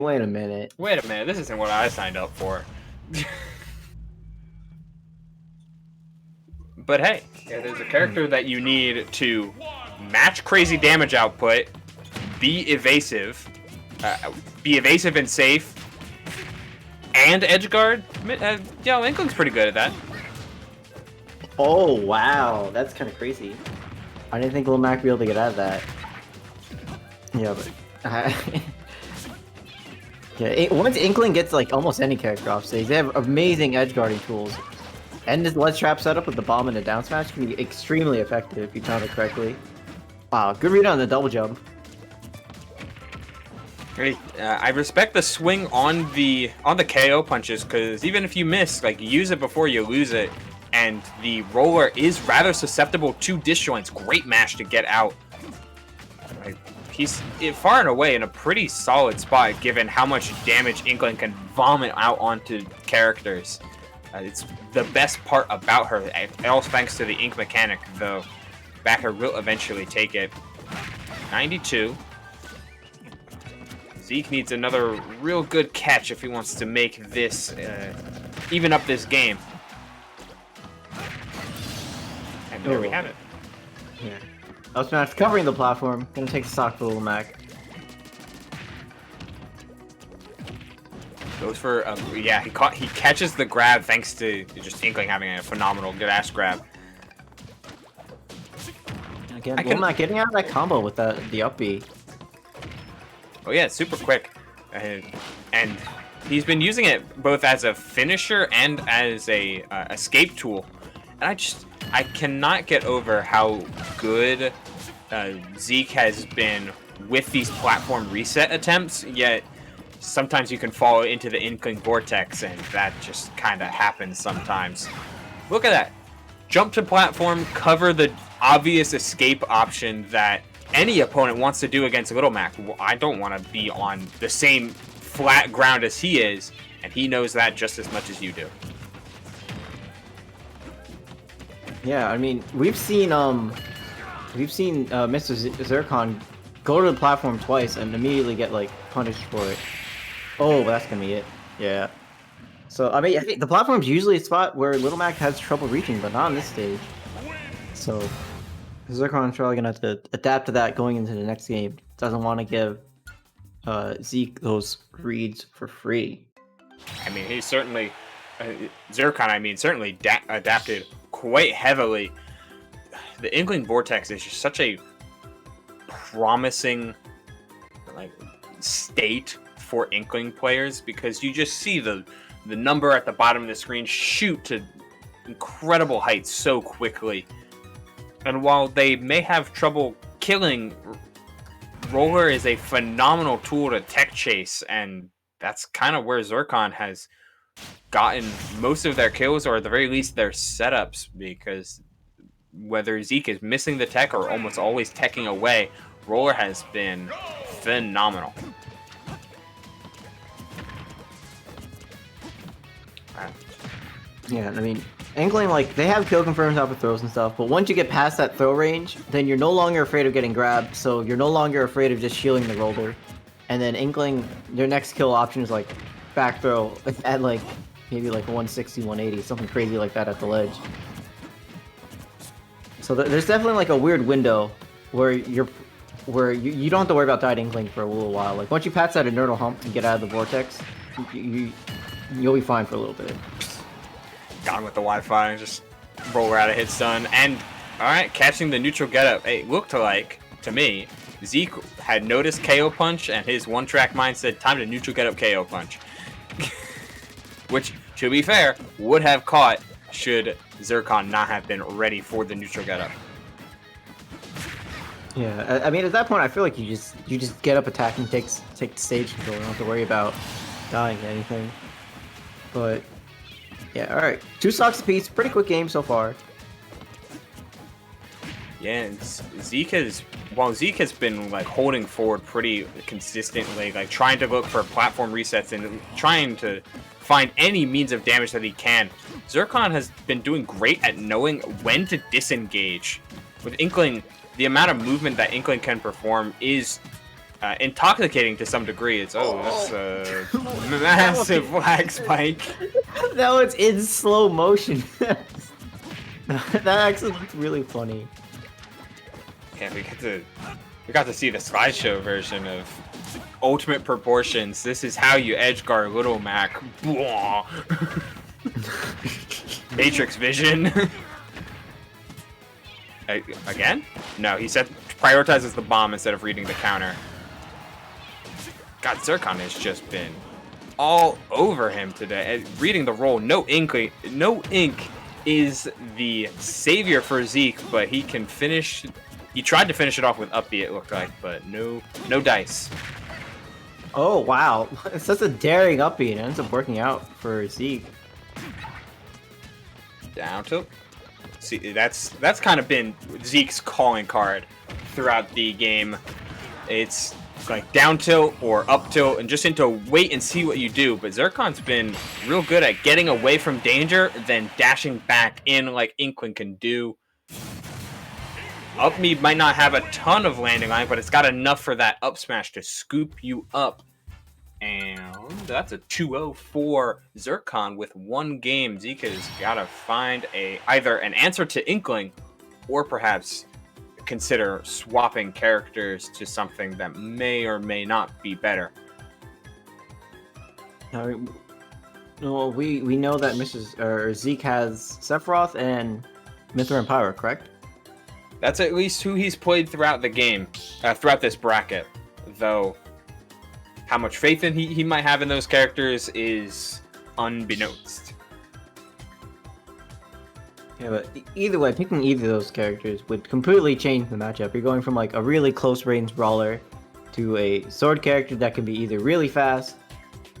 Wait a minute. Wait a minute, this isn't what I signed up for. But hey, it is a character that you need to match crazy damage output, be evasive and safe, and edgeguard. Inkling's pretty good at that. Oh, wow. That's kind of crazy. I didn't think Lil Mac would be able to get out of that. Yeah, but... yeah, once Inkling gets like almost any character off stage, they have amazing edge guarding tools. And this ledge trap setup with the bomb and the down smash can be extremely effective if you time it correctly. Wow, good read on the double jump. Hey, I respect the swing on the KO punches, because even if you miss, like, use it before you lose it. And the roller is rather susceptible to disjoints. Great mash to get out. He's far and away in a pretty solid spot, given how much damage Inkling can vomit out onto characters. It's the best part about her. Also thanks to the ink mechanic, though. Backer will eventually take it. 92. Zeke needs another real good catch if he wants to make this, even up this game. And there we have it. Yeah. Up smash covering the platform. Gonna take the stock for Lil Mac. Goes for yeah. He catches the grab thanks to just Inkling having a phenomenal good ass grab. Again, Lil Mac getting out of that combo with the up B. Oh yeah, it's super quick, and he's been using it both as a finisher and as a escape tool. And I cannot get over how good Zeke has been with these platform reset attempts, yet sometimes you can fall into the Inkling vortex, and that just kind of happens sometimes. Look at that. Jump to platform, cover the obvious escape option that any opponent wants to do against Little Mac. I don't want to be on the same flat ground as he is, and he knows that just as much as you do. Yeah, I mean, we've seen Mr. Zercon go to the platform twice and immediately get like punished for it. Oh, that's gonna be it. Yeah. So I mean, I think the platform's usually a spot where Little Mac has trouble reaching, but not on this stage. So Zercon's probably gonna have to adapt to that going into the next game. Doesn't want to give Zeke those reads for free. I mean, he's certainly Zercon. Certainly adapted quite heavily. The Inkling Vortex is just such a promising state for Inkling players, because you just see the number at the bottom of the screen shoot to incredible heights so quickly. And while they may have trouble killing, Roller is a phenomenal tool to tech chase, and that's kind of where Zercon has gotten most of their kills, or at the very least their setups, because whether Zeke is missing the tech or almost always teching away, Roller has been phenomenal. Yeah, I mean, Inkling, like, they have kill confirms off of throws and stuff, but once you get past that throw range, then you're no longer afraid of getting grabbed, so you're no longer afraid of just shielding the roller. And then Inkling, their next kill option is like back throw at like maybe like 160, 180, something crazy like that at the ledge. So there's definitely like a weird window where you don't have to worry about dying Inkling for a little while. Like once you pass that inertial hump and get out of the vortex, you'll be fine for a little bit. Got him with the Wi-Fi, just Roller out of hit stun, and alright, catching the neutral getup. It looked like, to me, Zeke had noticed KO punch, and his one-track mind said, time to neutral getup KO punch. Which, to be fair, would have caught should Zercon not have been ready for the neutral getup. Yeah, I mean, at that point, I feel like you just get up, attack, and take the stage control. You don't have to worry about dying to anything. But yeah, all right, 2 stocks apiece. Pretty quick game so far. Yeah, and Zeke has been like holding forward pretty consistently, like trying to look for platform resets and trying to find any means of damage that he can. Zercon has been doing great at knowing when to disengage. With Inkling, the amount of movement that Inkling can perform is intoxicating to some degree. It's that's a massive flag spike. That was in slow motion. That actually looks really funny. Yeah, we got to see the slideshow version of Ultimate Proportions. This is how you edgeguard Little Mac. Matrix Vision. Again? No, he said prioritizes the bomb instead of reading the counter. God, Zercon has just been all over him today. Reading the roll, no ink is the savior for Zeke, but he can finish. He tried to finish it off with up B, it looked like, but no dice. Oh wow, it's such a daring up B, and it ends up working out for Zeke. Down tilt. See, that's kind of been Zeke's calling card throughout the game. It's like down tilt or up tilt, and just into wait and see what you do. But Zercon's been real good at getting away from danger, then dashing back in like Inkling can do. Up me might not have a ton of landing line, but it's got enough for that up smash to scoop you up. And that's a 2-0 for Zercon with one game. Zeke has got to find either an answer to Inkling or perhaps consider swapping characters to something that may or may not be better. Well, we know that Zeke has Sephiroth and Mithra and Pyra, correct? That's at least who he's played throughout the game, throughout this bracket. Though, how much faith he might have in those characters is unbeknownst. Yeah, but either way, picking either of those characters would completely change the matchup. You're going from like a really close range brawler to a sword character that can be either really fast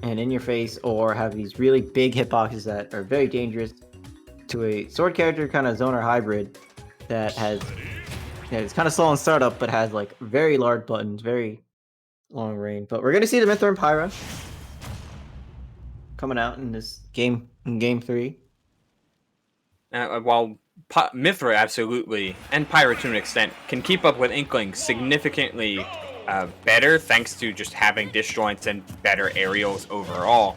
and in your face, or have these really big hitboxes that are very dangerous, to a sword character kind of zoner hybrid that has, it's kind of slow on startup, but has like very large buttons, very long range. But we're gonna see the Mithra and Pyra coming out in this game, in game 3. While Mithra absolutely, and Pyra to an extent, can keep up with Inkling significantly better thanks to just having disjoints and better aerials overall.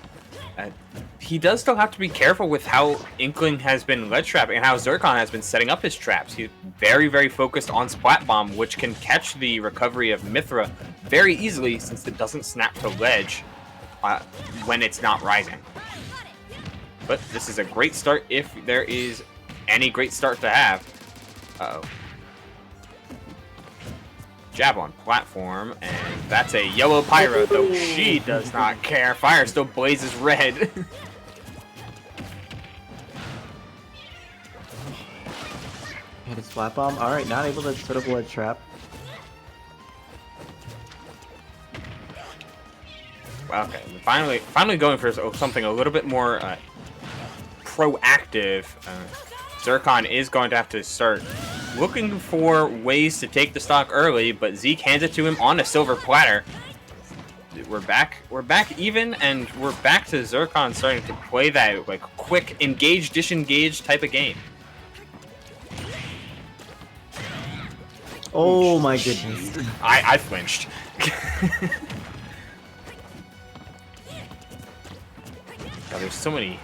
He does still have to be careful with how Inkling has been ledge trapping and how Zercon has been setting up his traps. He's very, very focused on Splat Bomb, which can catch the recovery of Mithra very easily since it doesn't snap to ledge when it's not rising. But this is a great start if there is any great start to have. Uh-oh. Jab on platform, and that's a yellow Pyra, though she does not care. Fire still blazes red. Hit his flat bomb. Alright, not able to set up a ledge trap. Well, okay, finally going for something a little bit more proactive. Zercon is going to have to start looking for ways to take the stock early, but Zeke hands it to him on a silver platter. We're back even, and we're back to Zercon starting to play that like quick engage, disengage type of game. Oh my goodness. I flinched. God, there's so many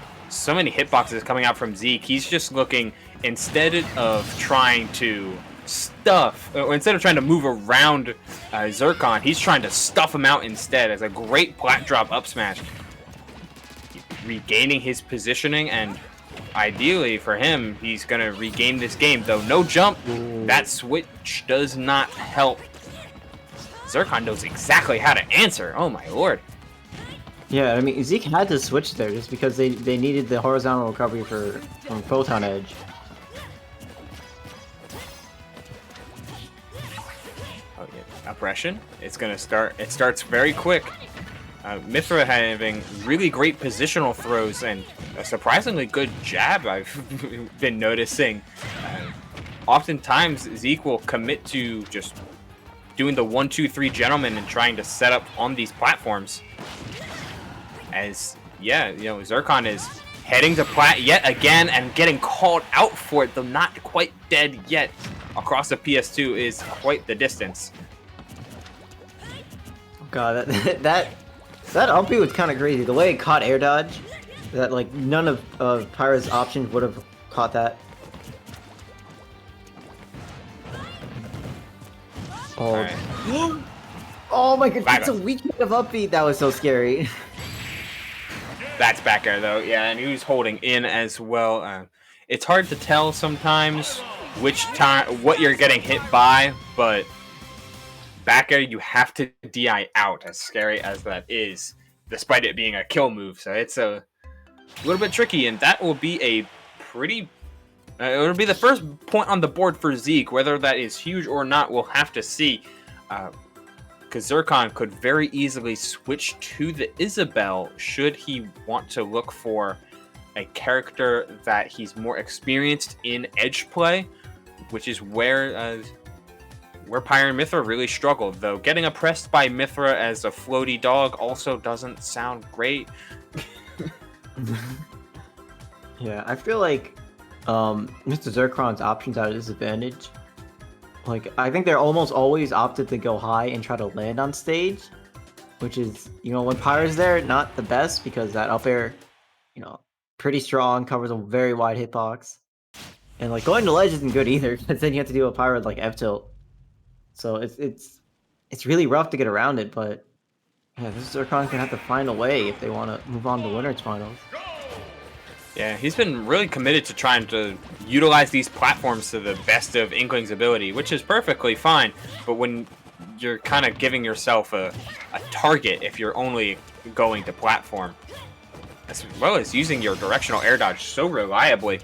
hitboxes coming out from Zeke. He's just looking, instead of trying to stuff, or instead of trying to move around Zercon, he's trying to stuff him out instead as a great plat drop up smash. Regaining his positioning, and ideally for him, he's going to regain this game, though no jump. Ooh. That switch does not help. Zercon knows exactly how to answer. Oh my lord. Yeah, I mean, Zeke had to switch there just because they needed the horizontal recovery from Photon Edge. Oh yeah, oppression. It's gonna start. It starts very quick. Mithra having really great positional throws and a surprisingly good jab. I've been noticing. Oftentimes Zeke will commit to just doing the 1-2-3 gentleman and trying to set up on these platforms. As, yeah, you know, Zercon is heading to plat yet again and getting called out for it, though not quite dead yet. Across the PS2 is quite the distance. God, that up was kind of crazy. The way it caught air dodge, that like none of Pyro's options would have caught that. Oh, Alright. oh my god, Back it's a weak hit of up B. That was so scary. That's back air though, yeah, and he was holding in as well. It's hard to tell sometimes what you're getting hit by, but back air you have to DI out, as scary as that is, despite it being a kill move. So it's a little bit tricky, and that will be a pretty. It'll be the first point on the board for Zeke. Whether that is huge or not, we'll have to see. Because Zercon could very easily switch to the Isabelle should he want to look for a character that he's more experienced in edge play, which is where Pyre and Mythra really struggled. Though getting oppressed by Mythra as a floaty dog also doesn't sound great. Yeah, I feel like Mr. Zercon's options at a disadvantage. Like, I think they're almost always opted to go high and try to land on stage, which is, you know, when Pyre's there, not the best because that up air, you know, pretty strong, covers a very wide hitbox. And like going to ledge isn't good either, because then you have to deal with Pyre with like F tilt. So it's really rough to get around it, but yeah, this Zercon's gonna have to find a way if they want to move on to winners finals. Yeah, he's been really committed to trying to utilize these platforms to the best of Inkling's ability, which is perfectly fine. But when you're kind of giving yourself a target if you're only going to platform, as well as using your directional air dodge so reliably,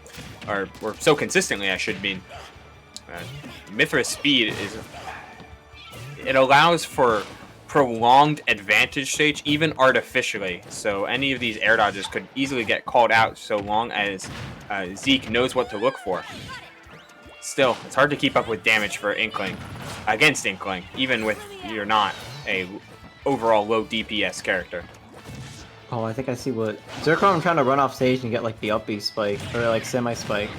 or so consistently, I should mean, Mythra's speed it allows for prolonged advantage stage, even artificially. So any of these air dodges could easily get called out so long as Zeke knows what to look for. Still, it's hard to keep up with damage for Inkling, against Inkling, even with you're not a overall low DPS character. Oh, I think I see what Zercon trying to run off stage and get like the up B spike or like semi spike.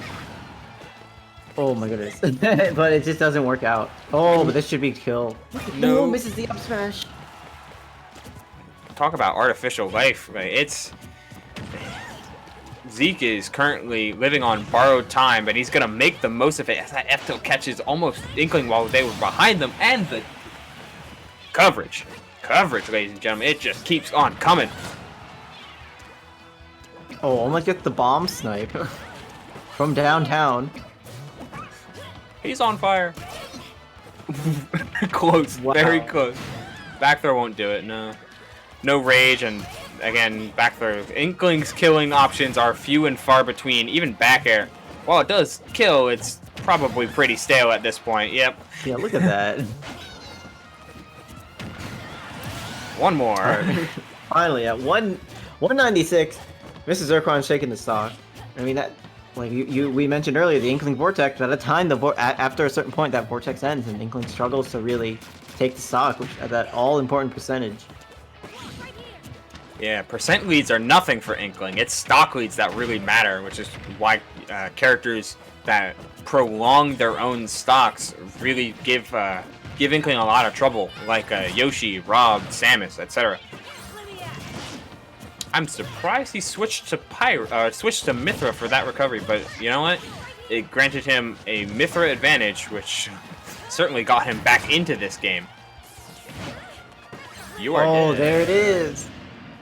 Oh my goodness. But it just doesn't work out. Oh, but this should be kill. No. Oh, misses the up smash. Talk about artificial life. It's Zeke is currently living on borrowed time, but he's gonna make the most of it as that F tilt catches almost Inkling while they were behind them, and the coverage, ladies and gentlemen, it just keeps on coming. Oh, almost get the bomb snipe from downtown. He's on fire. Close, Wow. very close. Back throw won't do it, no. No rage, and again, back throw. Inkling's killing options are few and far between, even back air. While it does kill, it's probably pretty stale at this point, yep. Yeah, look at that. One more. Finally, at 196, Mr. Zercon shaking the stock. I mean, that, like we mentioned earlier, the Inkling Vortex, at a time, after a certain point, that Vortex ends, and Inkling struggles to really take the stock, which at that all-important percentage. Yeah, percent leads are nothing for Inkling. It's stock leads that really matter, which is why characters that prolong their own stocks really give Inkling a lot of trouble, like Yoshi, Rob, Samus, etc. I'm surprised he switched to Mythra for that recovery, but you know what? It granted him a Mythra advantage, which certainly got him back into this game. You are dead. There it is.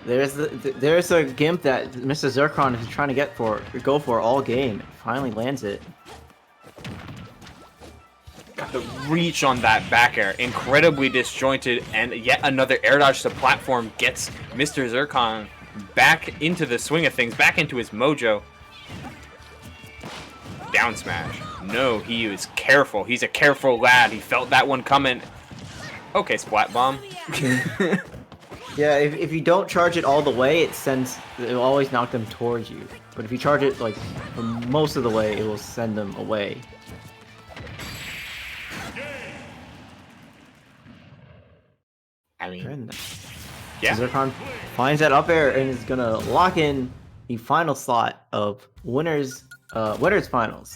There's a gimp that Mr. Zercon is trying to go for all game. It finally lands it. Got the reach on that back air, incredibly disjointed, and yet another air dodge to platform gets Mr. Zercon back into the swing of things, back into his mojo. Down smash. No, he was careful. He's a careful lad. He felt that one coming. Okay, splat bomb. Yeah, if you don't charge it all the way, it'll always knock them towards you. But if you charge it like for most of the way, it will send them away. I mean, Yeah. yeah. Zercon finds that up air and is gonna lock in the final slot of winners finals.